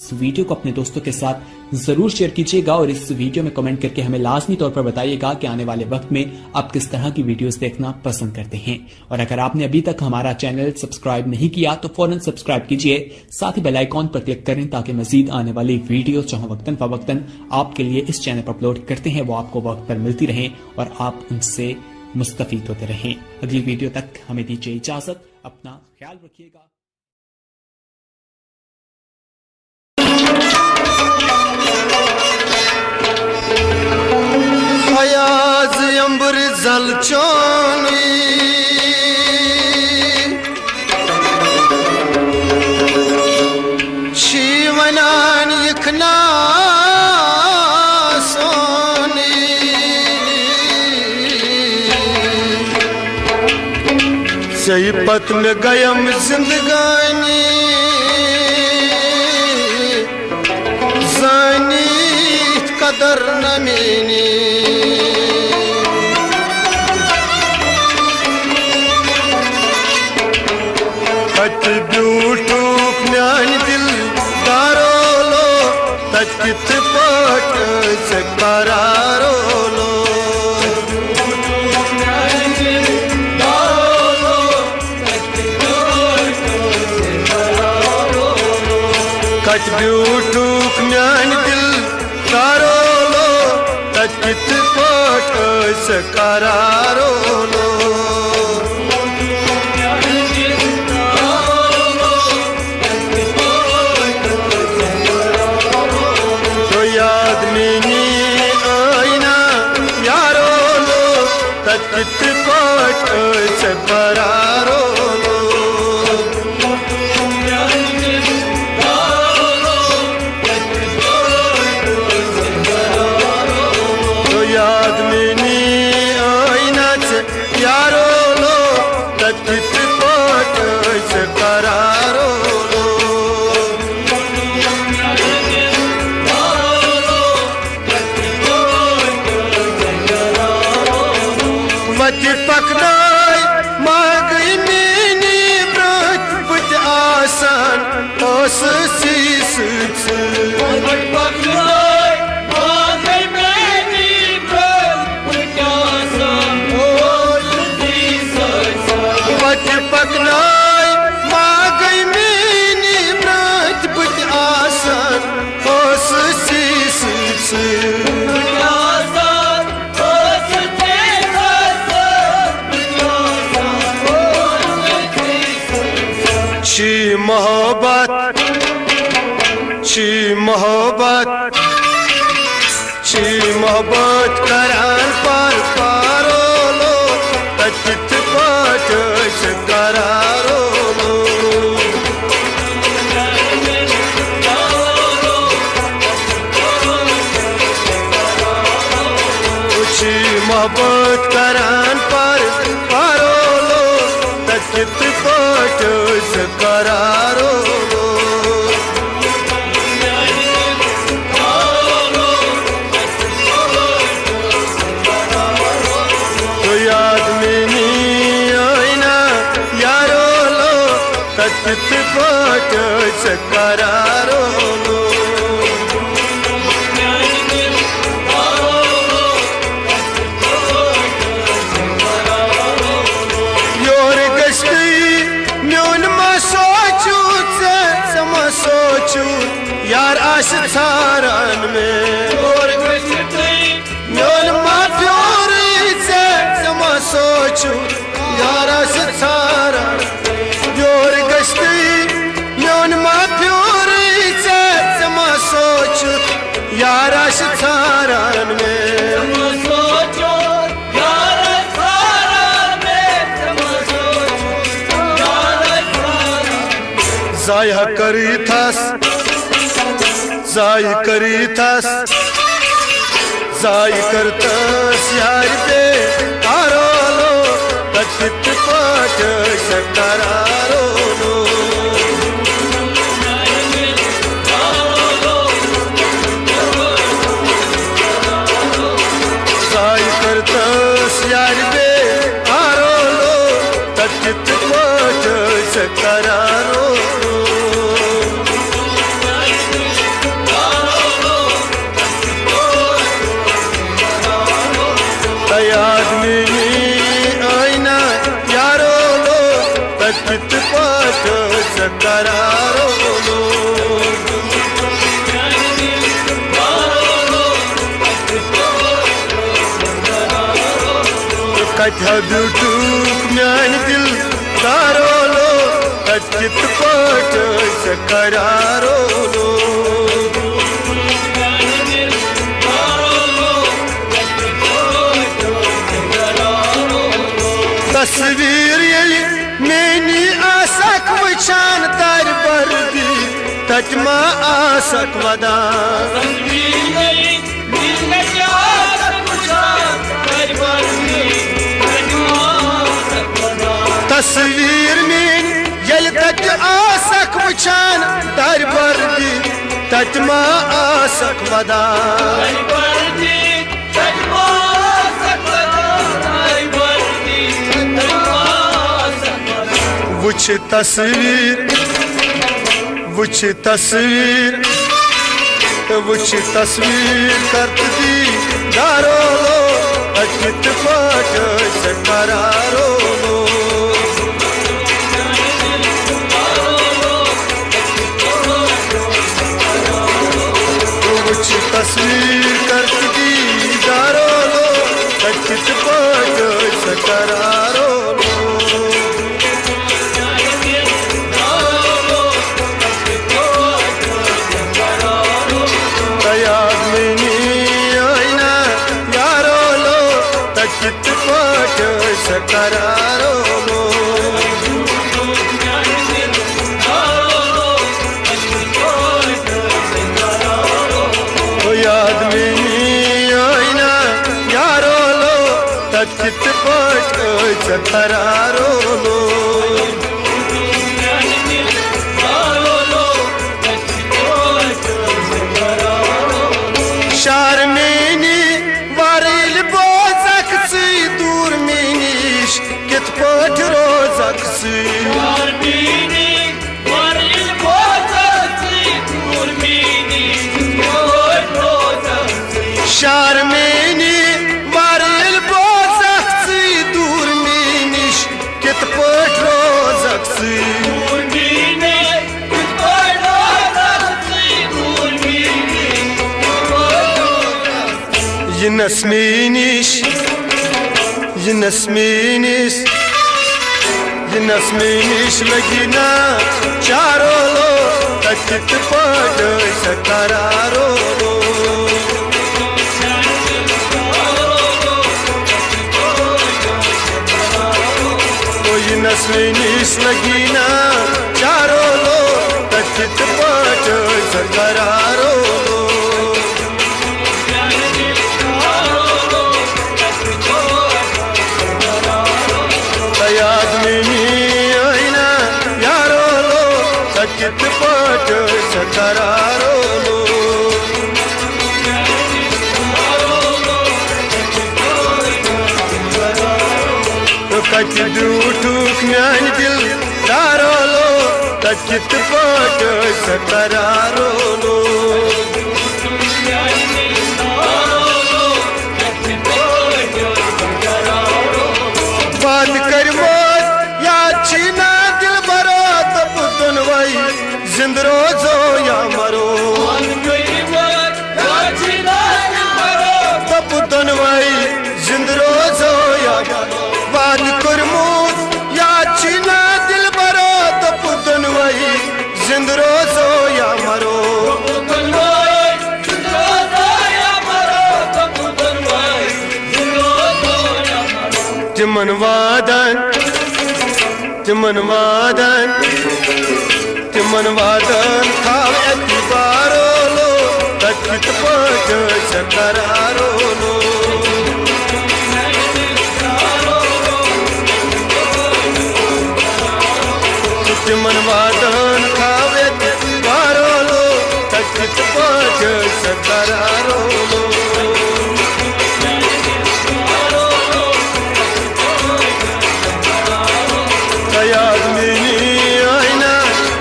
इस वीडियो को अपने दोस्तों के साथ जरूर शेयर कीजिएगा और इस वीडियो में कमेंट करके हमें लाजमी तौर पर बताइएगा कि आने वाले वक्त में आप किस तरह की वीडियोस देखना पसंद करते हैं। और अगर आपने अभी तक हमारा चैनल सब्सक्राइब नहीं किया तो फौरन सब्सक्राइब कीजिए, साथ ही बेल आइकॉन पर क्लिक करें ताकि मजीद आने वाली वीडियो जो वक्तन फवक्तन आपके लिए इस चैनल पर अपलोड करते हैं वो आपको वक्त पर मिलती रहे और आप उनसे मुस्तफीद होते रहें। अगली वीडियो तक हमें दीजिए इजाजत, अपना ख्याल रखिएगा। फयाज अंबर जलचोनी शीवनान यखना सोनी सही पत में गयम जिंदगानी जानी कदर न मेनी कत ब्यूटूक म्यान दिल दारोलो तच कित पट से करारोलो कत ब्यूटूक म्यान दिल दारोलो तच कित पट से करारोलो कित पट से करारोलो तो याद में नी आईना से यारोलो कित पट से करारोलो मति पकड़ाई मांगी मीनी ब्रत बुझ आसान ओस शीस मति पकड़ाई मांगी मीनी ब्रत बुझ आसान ओस शीस मति पकड़ाई मांगी मीनी ब्रत बुझ आसान ओस शीस ची मोहब्बत करान पर पारोलो तचित पट से करारोलो ची मोहब्बत करान पर पारोलो तचित पट से करारोलो तो याद में नी आईना यारोलो तचित पट से करारोलो यार आश थारन में और म्योन माफ्योर से समा सोचू यार आश थारन योर गश्ती म्योन माफ्योर से समा सोचू यार आश थारन में सोचो यार थारन में समा सोचू यार जाया करी थस जाई करी थस जाई करतस यार पे आरोलो तचित पट से करारोलो जाई करतस यार पे आरोलो तचित पट से करारोलो कथा ब्यूटूक म्यान दिल दारोलो तचित पाट सकरारोलो तस्वीर यली मेनी आसक वचान तार बर्दी तटमा आसक वदा तस्वीर में यल तट आसक वचान तार बर्दी तटमा आसक वदा वुछ तस्वीर करत दी दारोलो अचित पाट सकरारोलो वुछ तस्वीर करत दी दारोलो अचित पाट सकरारोलो चित पाट सकरारोलो याद में आईना यारोलो चित पाट सकरारोलो शारमेनी वारिल बोजक सी दूर मीनिश कित पाट रोजक सी शारमेनी वारिल बोजक सी दूर मीनिश कित पाट रोजक सी नस्मीनिश लगी ना चारोलो तचित पाट सकरारोलो नस्मीनिश लगी ना चारोलो तचित पाट सकरारोलो याद में आईना यारोलो तचित पाट सकरारोलो कच दूठूक म्यान दिल दारोलो तचित पाट सकरारोलो बात कर मोर याद छीना दिल भरो तब दुनवाई जिंद रोजो या मरो तब दुनवाई जिंद रोजो या बात कर मोर याद छीना दिल भरो तब दुनवाई जिंद रोजो या मरो तिमन वादन खाव एतबारोलो तचित पाट सकरारोलो तिमन वादन खाव एतबारोलो तचित पाट सकरारोलो याद में आईना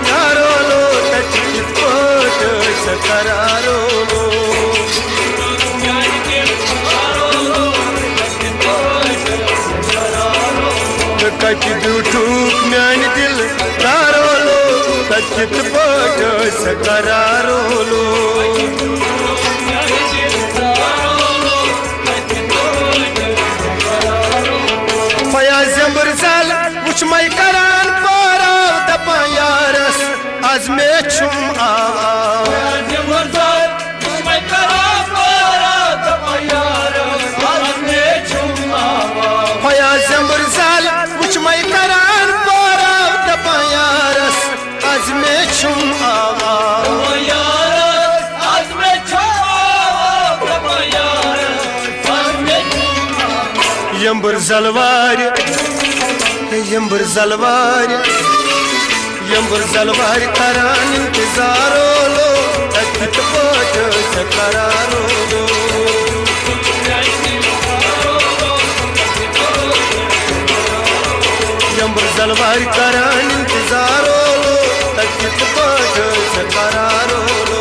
यारोलो तचित पाट सकरारोलो कच दूठूक म्यान दिल दारोलो तचित पाट सकरारोलो में छुम होया जंबर जाल कुछ मैं करान पारा दपायारस आज में छुम यंबर जलवार करान इंतजारो लो तकित पोट करारो लो यंबर जलवार करान इंतजारो लो तकित पोट करारो लो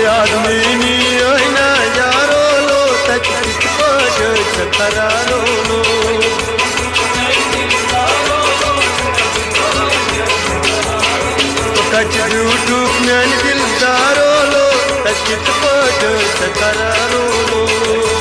आदमी नी ना यारो लो तकित पोट करारो लो कच यूट्यूब में दिलदारो लो तकित पोट करारो लो